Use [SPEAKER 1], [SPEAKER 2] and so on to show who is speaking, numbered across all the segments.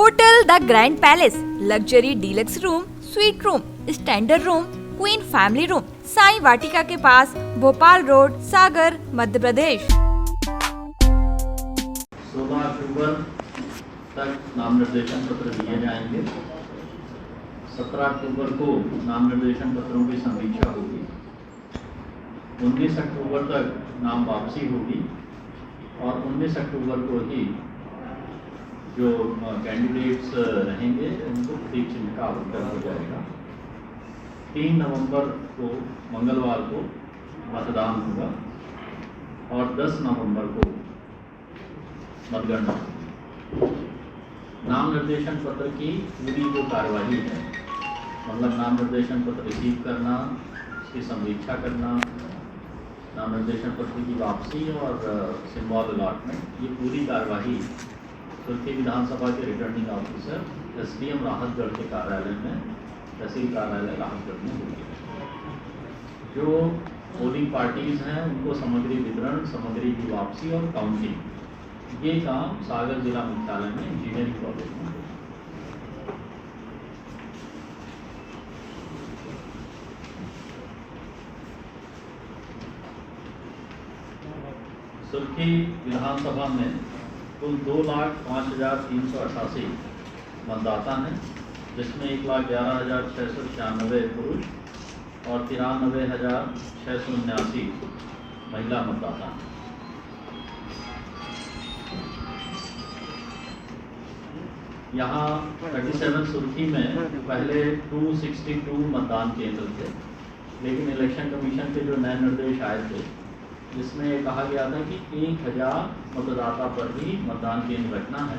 [SPEAKER 1] Hotel the grand palace, luxury deluxe room, suite room, standard room, queen family room, Sai Vatika के पास, Bhopal road, सागर, मध्य प्रदेश।
[SPEAKER 2] 16 अक्टूबर तक नाम निर्देशन पत्र दिए जाएंगे। 17 अक्टूबर को नाम निर्देशन पत्रों की समीक्षा होगी। 19 अक्टूबर तक नाम वापसी होगी और 19 अक्टूबर को ही जो कैंडिडेट्स रहेंगे उनको प्रतीक चिन्ह का आवंटन हो जाएगा। 3 नवंबर को मंगलवार को मतदान होगा और 10 नवंबर को मतगणना होगी। नाम निर्देशन पत्र की पूरी जो कार्यवाही है, मतलब नाम निर्देशन पत्र रिसीव करना, उसकी समीक्षा करना, नाम निर्देशन पत्र की वापसी और सिंबल अलॉटमेंट, ये पूरी कार्यवाही सुर्खी विधानसभा के रिटर्निंग ऑफिसर SDM राहतगढ़ के कार्यालय में, तहसील कार्यालय राहतगढ़ में होगी। जो पोलिंग पार्टीज हैं उनको सामग्री वितरण, सामग्री की वापसी और काउंटिंग, ये काम सागर जिला मुख्यालय में इंजीनियरिंग कॉलेज में होगा। सुर्खी विधानसभा में कुल 2,05,388 मतदाता हैं, जिसमें 1,11,696 पुरुष और 93,679 महिला मतदाता हैं। यहाँ 37 सुर्खी में पहले 262 मतदान केंद्र थे, लेकिन इलेक्शन कमीशन के जो नए निर्देश आए थे जिसमें ये कहा गया था कि 1000 मतदाता पर ही मतदान केंद्र रखना है,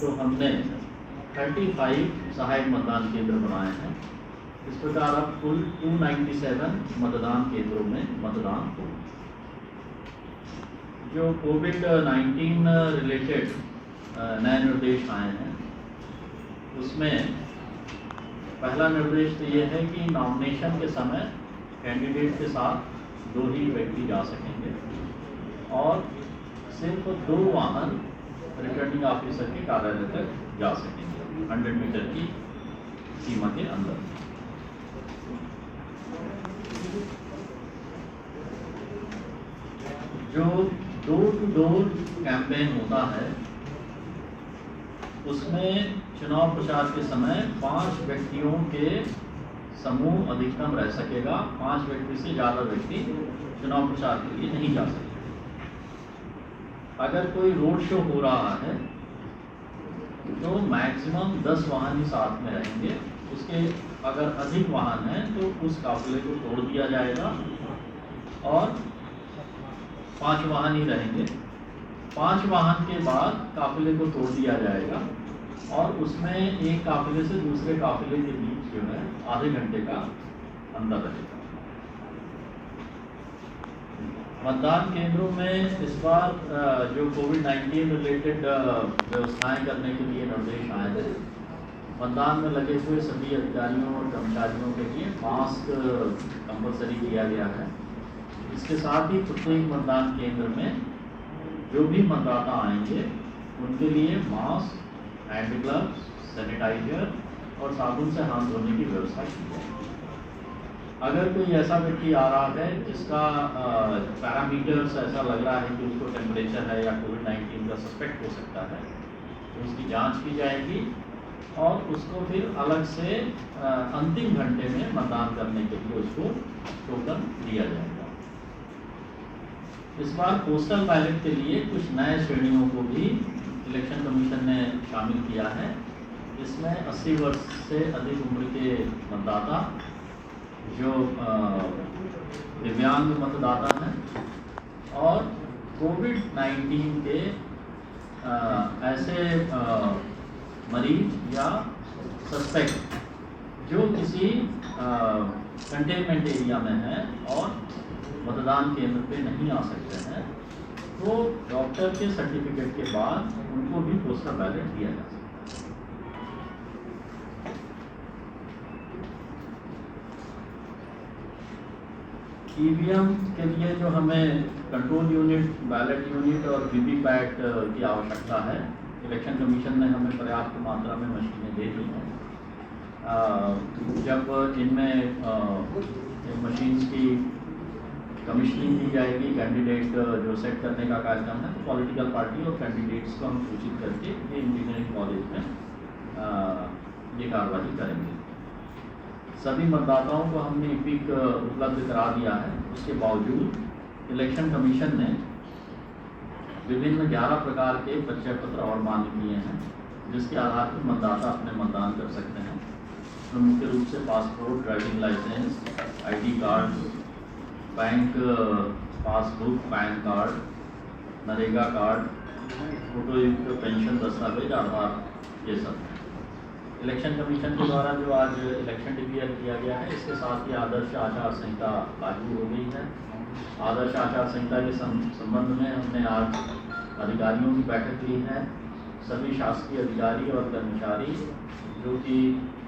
[SPEAKER 2] तो हमने 35 सहायक मतदान केंद्र बनाए हैं। इस प्रकार अब कुल 297 मतदान केंद्रों में मतदान हो। जो कोविड-19 रिलेटेड नए निर्देश आए हैं, उसमें पहला निर्देश तो ये है कि नॉमिनेशन के समय कैंडिडेट के साथ 2 ही व्यक्ति जा सकेंगे और सिर्फ 2 वाहन रिटर्निंग ऑफिसर के कार्यालय तक जा सकेंगे 100 मीटर की सीमा के अंदर। जो डोर टू डोर कैंपेन होता है, उसमें चुनाव प्रचार के समय 5 व्यक्तियों के समूह अधिकतम रह सकेगा। 5 व्यक्ति से ज़्यादा व्यक्ति चुनाव प्रचार के लिए नहीं जा सकते। अगर कोई रोड शो हो रहा है तो मैक्सिमम 10 वाहन ही साथ में रहेंगे। उसके अगर अधिक वाहन हैं तो उस काफिले को तोड़ दिया जाएगा और 5 वाहन ही रहेंगे। 5 वाहन के बाद काफिले को तोड़ दिया जाएगा और उसमें एक काफिले से दूसरे काफिले के बीच जो है आधे घंटे का अंतर रहेगा। मतदान केंद्रों में इस बार जो कोविड-19 रिलेटेड व्यवस्थाएं करने के लिए निर्देश आए थे, मतदान में लगे हुए सभी अधिकारियों और कर्मचारियों के लिए मास्क कंपलसरी किया गया है। इसके साथ ही प्रत्येक मतदान केंद्र में जो भी मतदाता आएंगे उनके लिए मास्क, हैंड ग्लव्स, सैनिटाइजर और साबुन से हाथ धोने की व्यवस्था की जाएगी। अगर कोई ऐसा व्यक्ति आ रहा है जिसका पैरामीटर्स ऐसा लग रहा है कि उसको टेम्परेचर है या कोविड-19 का सस्पेक्ट हो सकता है, तो उसकी जांच की जाएगी और उसको फिर अलग से अंतिम घंटे में मतदान करने के लिए उसको टोकन दिया जाएगा। इस बार पोस्टल बैलेट के लिए कुछ नए श्रेणियों को भी इलेक्शन कमीशन ने शामिल किया है। इसमें 80 वर्ष से अधिक उम्र के मतदाता, जो दिव्यांग मतदाता हैं और कोविड-19 के ऐसे मरीज या सस्पेक्ट जो किसी कंटेनमेंट एरिया में हैं और मतदान केंद्र पे नहीं आ सकते हैं, तो डॉक्टर के सर्टिफिकेट के बाद उनको भी पोस्टल बैलेट दिया जा सकता है। EVM के लिए जो हमें कंट्रोल यूनिट, बैलेट यूनिट और वीवीपैट की आवश्यकता है, इलेक्शन कमीशन ने हमें पर्याप्त मात्रा में मशीनें दे दी हैं। जब इनमें मशीन्स की कमीशनिंग की जाएगी, कैंडिडेट जो सेट करने का कार्यक्रम है, तो पॉलिटिकल पार्टी और कैंडिडेट्स को हम सूचित करके ये इंजीनियरिंग कॉलेज में ये कार्रवाई करेंगे। सभी मतदाताओं को हमने ईपिक उपलब्ध करा दिया है। उसके बावजूद इलेक्शन कमीशन ने विभिन्न 11 प्रकार के परिचय पत्र और मान्य किए हैं, जिसके आधार पर मतदाता अपने मतदान कर सकते हैं। तो मुख्य रूप से passport, driving licence, ID card, bank passbook, PAN card, NREGA card, फोटोयुक्त पेंशन दस्तावेज, आधार, ये सब। इलेक्शन कमीशन के द्वारा जो आज इलेक्शन डिक्लेयर किया गया है, इसके साथ ही आदर्श आचार संहिता लागू हो गई है। आदर्श आचार संहिता के संबंध में हमने आज अधिकारियों की बैठक ली है। सभी शासकीय अधिकारी और कर्मचारी जो कि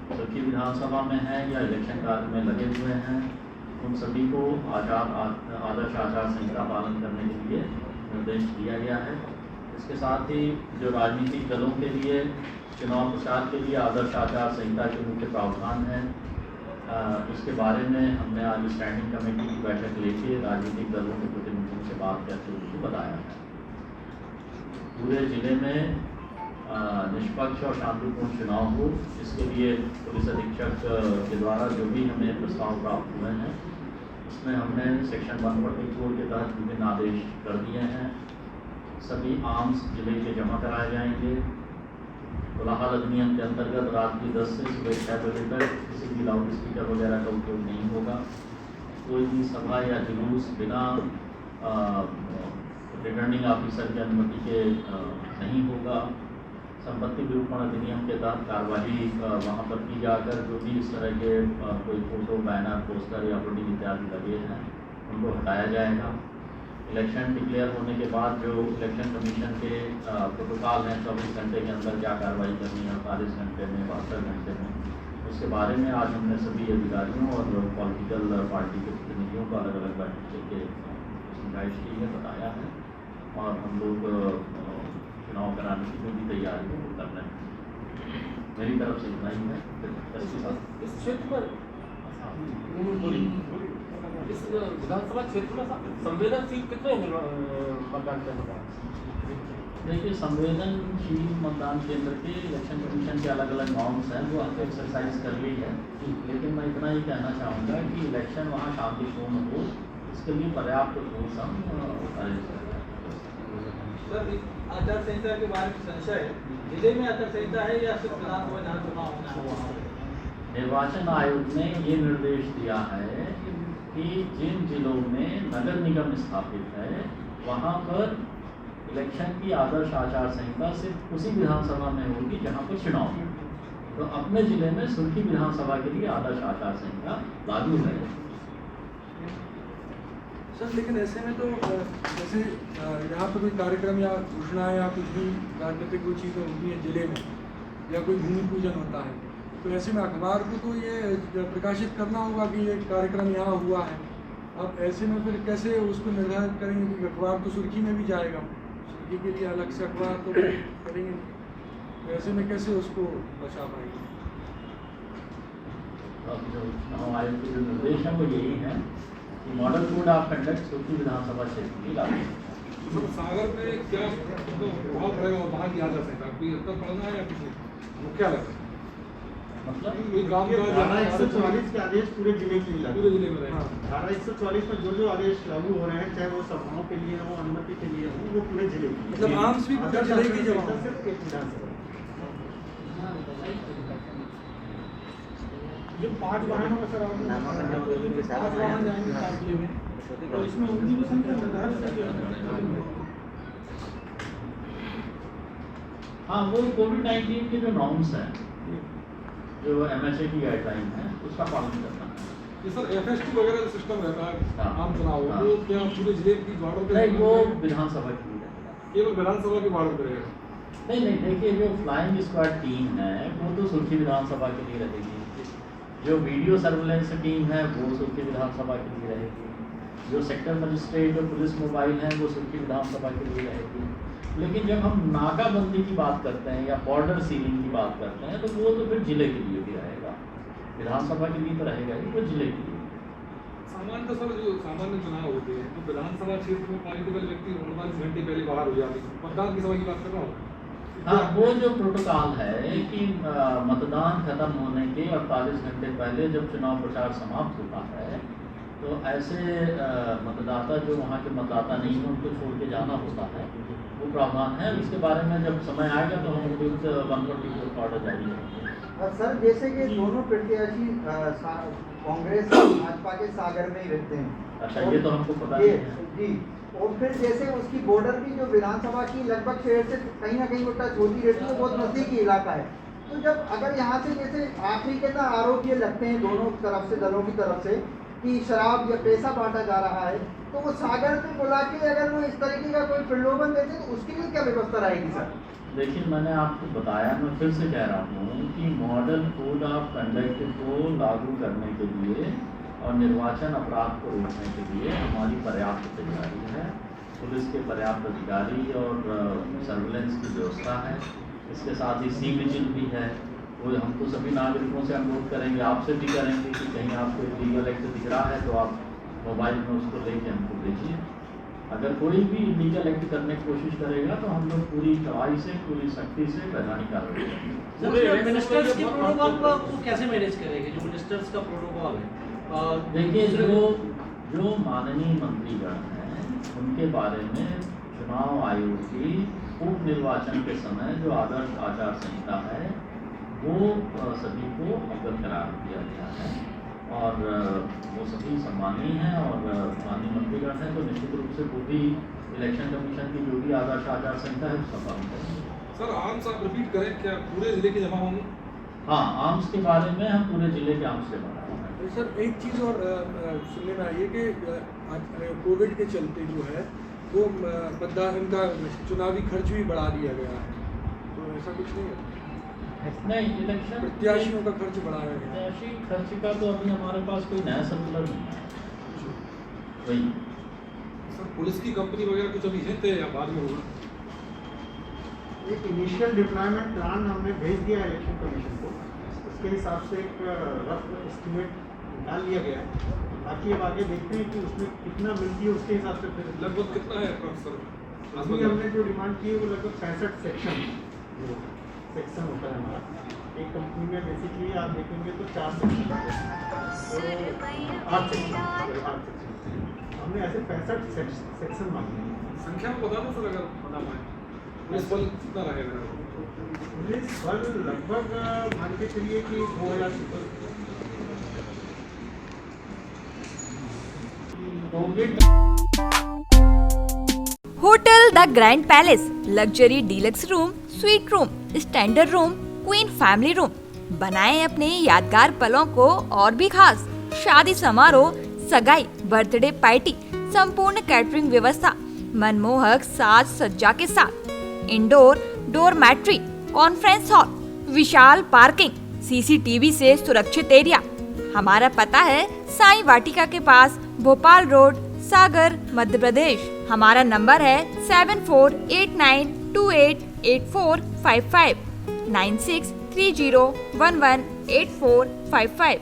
[SPEAKER 2] सुर्खी विधानसभा में हैं या इलेक्शन कार्य में लगे हुए हैं, उन सभी को आदर्श आचार संहिता पालन करने के लिए निर्देश दिया गया है। इसके साथ ही जो राजनीतिक दलों के लिए चुनाव प्रचार के लिए आदर्श आचार संहिता के मुख्य प्रावधान हैं, उसके बारे में हमने आज स्टैंडिंग कमेटी की बैठक लेके राजनीतिक दलों के प्रतिनिधियों से बात करते हुए बताया है। पूरे जिले में निष्पक्ष और शांतिपूर्ण चुनाव हो, इसके लिए पुलिस अधीक्षक के द्वारा जो भी हमें प्रस्ताव प्राप्त हुए हैं, उसमें हमने सेक्शन 144 के तहत विभिन्न आदेश कर दिए हैं। सभी आर्म्स जिले के जमा कराए जाएंगे। कोलाहल अधिनियम के अंतर्गत रात्रि 10 से सुबह 6 बजे तक किसी भी लाउड स्पीकर वगैरह का उपयोग नहीं होगा। कोई भी सभा या जुलूस बिना रिटर्निंग ऑफिसर की अनुमति के नहीं होगा। संपत्ति विरूपण अधिनियम के तहत कार्रवाई वहाँ पर की जाकर जो भी इस तरह के कोई फोटो, बैनर, पोस्टर या होर्डिंग इत्यादि लगे हैं, उनको हटाया जाएगा। इलेक्शन डिक्लेयर होने के बाद जो इलेक्शन कमीशन के प्रोटोकॉल हैं, 24 घंटे के अंदर क्या कार्रवाई करनी है, 48 घंटे में, 72 घंटे में, उसके बारे में आज हमने सभी अधिकारियों और पॉलिटिकल पार्टी के प्रतिनिधियों को अलग अलग बैठक लेके समझाइश की है, बताया है। और हम लोग चुनाव कराने की जो भी तैयारी है वो कर रहे हैं। मेरी तरफ से इतना ही है।
[SPEAKER 3] इस क्षेत्र पर इस विधानसभा क्षेत्र में संवेदनशील कितने मतदान केंद्र?
[SPEAKER 2] देखिए, संवेदनशील मतदान केंद्र के इलेक्शन कमीशन के अलग अलग नॉर्म्स हैं, वो हमने एक्सरसाइज कर ली है। लेकिन मैं इतना ही कहना चाहूँगा कि इलेक्शन वहाँ शांतिपूर्ण हो, इसके लिए पर्याप्त ठोस हम अरेंज करें।
[SPEAKER 4] सर, आचार संहिता के बारे में संशय है, जिले में आचार संहिता है या सिर्फ विधानसभा जहाँ चुनाव होना है वहाँ?
[SPEAKER 2] निर्वाचन आयोग ने ये निर्देश दिया है कि जिन जिलों में नगर निगम स्थापित है, वहाँ पर इलेक्शन की आदर्श आचार संहिता सिर्फ उसी विधानसभा में होगी जहाँ पर चुनाव हो। तो अपने जिले में सुर्खी विधानसभा के लिए आदर्श आचार संहिता लागू है।
[SPEAKER 5] सर, लेकिन ऐसे में तो जैसे यहाँ पर कोई कार्यक्रम या घोषणा या कुछ भी राजनीतिक कोई चीज़ होती है जिले में, या कोई भूमि पूजन होता है, तो ऐसे में अखबार को तो ये प्रकाशित करना होगा कि ये कार्यक्रम यहाँ हुआ है। अब ऐसे में फिर कैसे उसको निर्धारित करेंगे, क्योंकि अखबार तो सुर्खी में भी जाएगा, सुर्खी के लिए अलग से अखबार तो करेंगे, तो ऐसे में कैसे उसको बचा पाएंगे?
[SPEAKER 2] अब जो चुनाव आयोग के जो निर्देश हैं वो यही है कि मॉडल कोड ऑफ कंडक्ट सुर्खी विधानसभा क्षेत्र की लागू है।
[SPEAKER 3] सागर में क्या प्रभाव पड़ेगा वहाँ की आचार संहिता? कोई असर पड़ना है या किसी मुख्यालय
[SPEAKER 2] मतलब
[SPEAKER 3] कोई गाँव का
[SPEAKER 6] धारा 144 के आदेश पूरे जिले के लिए
[SPEAKER 3] पूरे जिले में रहेगा?
[SPEAKER 6] धारा 144 में जो आदेश लागू हो रहे हैं, चाहे वो सभाओं के लिए हो, अनुमति के लिए हो, वो पूरे जिले के लिए।
[SPEAKER 5] मतलब आम स्वीप पूरे जिले की जगह
[SPEAKER 6] सिर्फ एक विधानसभा। ये 5 वाहनों में सर 5 वाहन जाएंगे काफिले में, तो इसमें उनकी भी संख्या निर्धारित।
[SPEAKER 2] हाँ, वो कोविड-19 के जो नॉर्म्स हैं, जो MHA की गाइडलाइन है, उसका पालन करना है।
[SPEAKER 3] ये सर FST वगैरह सिस्टम रहता है आम चुनाव,
[SPEAKER 2] हाँ।
[SPEAKER 3] वो क्या पूरे जिले की बॉर्डर पे?
[SPEAKER 2] नहीं, वो विधानसभा के लिए रहेगा।
[SPEAKER 3] केवल विधानसभा के बॉर्डर पे रहेगा?
[SPEAKER 2] नहीं, देखिए, जो फ्लाइंग स्क्वाड टीम है वो तो सुर्खी विधानसभा के लिए रहेगी। जो वीडियो सर्वेलेंस टीम है वो सुर्खी विधानसभा के लिए रहेगी। जो सेक्टर मजिस्ट्रेट, जो पुलिस मोबाइल हैं, वो सुर्खी विधानसभा के लिए रहेगी। लेकिन जब हम नाकाबंदी की बात करते हैं या बॉर्डर सीलिंग की बात करते हैं तो वो तो फिर जिले के लिए भी रहेगा, विधानसभा के लिए तो रहेगा ही, वो जिले के लिए।
[SPEAKER 3] सामान्य सर जो सामान्य चुनाव होते हैं तो विधानसभा क्षेत्र में पॉलिटिकल व्यक्ति 48 घंटे पहले बाहर हो जाते हैं, मतदान की समय की बात कर रहा हूँ।
[SPEAKER 2] हाँ, वो जो प्रोटोकॉल है कि मतदान खत्म होने के 48 घंटे पहले जब चुनाव प्रचार समाप्त होता है तो ऐसे मतदाता जो वहाँ के मतदाता नहीं हैं उनको छोड़ के जाना होता है, वो प्रावधान है। इसके बारे में जब समय आएगा तो हम उपयुक्त 144 ऑर्डर जारी करेंगे।
[SPEAKER 6] सर जैसे कि दोनों प्रत्याशी कांग्रेस और भाजपा के सागर में ही रहते हैं।
[SPEAKER 2] अच्छा, ये तो हमको पता नहीं है
[SPEAKER 6] जी। और फिर जैसे उसकी बॉर्डर भी जो विधानसभा की लगभग शहर से कहीं ना कहीं वो टच होती रहती है, बहुत नजदीकी इलाका है। तो जब अगर यहाँ से जैसे आखिरी के ना आरोप ये लगते हैं दोनों तरफ से, दलों की तरफ से कि शराब या पैसा बांटा जा रहा है, तो वो सागर पे बुला के अगर वो इस तरीके का कोई प्रलोभन देते तो उसके लिए क्या व्यवस्था रहेगी सर?
[SPEAKER 2] देखिए, मैंने आपको बताया, मैं फिर से कह रहा हूँ कि मॉडल कोड ऑफ कंडक्ट को लागू करने के लिए और निर्वाचन अपराध को रोकने के लिए हमारी पर्याप्त तैयारी है। पुलिस के पर्याप्त अधिकारी और सर्विलेंस की व्यवस्था है। इसके साथ ही सी विजिल भी है। वो हम तो सभी नागरिकों से अनुरोध करेंगे, आपसे भी करेंगे कि कहीं आपको लीगल एक्ट दिख रहा है तो आप मोबाइल में उसको लेके हमको भेजिए। अगर कोई भी लीगल एक्ट करने की कोशिश करेगा तो हम लोग पूरी कड़ाई से, पूरी सख्ती से वैधानिक कार्रवाई करेंगे।
[SPEAKER 4] मिनिस्टर्स के प्रोटोकॉल को कैसे मैनेज करेंगे, जो मिनिस्टर्स का प्रोटोकॉल है?
[SPEAKER 2] देखिए, जो माननीय मंत्रीगण हैं उनके बारे में चुनाव आयोग की उप निर्वाचन के समय जो आदर्श आचार संहिता है वो सभी को अवगत करार दिया गया है और वो सभी सम्मानीय हैं और माननीय मंत्रीगण हैं, तो निश्चित रूप से वो भी इलेक्शन कमीशन की जो भी आदर्श आचार संहिता है उसका पालन करेंगे।
[SPEAKER 3] सर आर्म्स आप रिपीट करें, क्या पूरे जिले के जमा होंगे?
[SPEAKER 2] हाँ, आर्म्स के बारे में हम पूरे जिले के आर्म्स से बना रहे हैं।
[SPEAKER 5] सर एक चीज़ और सुनने में आई है कि कोविड के चलते जो है वो मतदान इनका चुनावी खर्च भी बढ़ा दिया गया है, तो ऐसा कुछ नहीं है?
[SPEAKER 2] नहीं, इलेक्शन
[SPEAKER 5] प्रत्याशियों का खर्च बढ़ाया गया है।
[SPEAKER 2] प्रत्याशी खर्च का तो अभी हमारे पास कोई नया सर्कुलर नहीं है। वही
[SPEAKER 3] सर पुलिस की कंपनी वगैरह कुछ अभी है तय या बाद में होगा?
[SPEAKER 6] एक इनिशियल डिप्लॉयमेंट प्लान हमने भेज दिया इलेक्शन कमीशन को, उसके हिसाब से एक रफ एस्टिमेट निकाल लिया गया है। बाकी अब आगे देखते हैं कि उसमें कितना मिलती है, उसके हिसाब से फिर
[SPEAKER 3] लगभग कितना है सर?
[SPEAKER 6] अभी हमने जो डिमांड की है वो लगभग 65 सेक्शन होता है हमारा। एक कंपनी में बेसिकली आप देखेंगे तो 4 सेक्शन होते हैं, तो 8 सेक्शन हमने ऐसे 65 सेक्शन मांगे हैं।
[SPEAKER 3] संख्या में बता दो सर अगर बता पाए, पुलिस बल कितना रहेगा?
[SPEAKER 6] पुलिस बल लगभग मान के चलिए कि 2000
[SPEAKER 1] hotel the grand palace, luxury deluxe room, suite room, standard room, queen family room. बनाएं अपने यादगार पलों को और भी खास। शादी समारोह, सगाई, बर्थडे पार्टी, संपूर्ण कैटरिंग व्यवस्था, मनमोहक साज सज्जा के साथ, इंडोर डोरमैट्री, कॉन्फ्रेंस हॉल, विशाल पार्किंग, सीसीटीवी से सुरक्षित एरिया। हमारा पता है साई वाटिका के पास, भोपाल रोड, सागर, मध्य प्रदेश। हमारा नंबर है 7489288455 9630118455।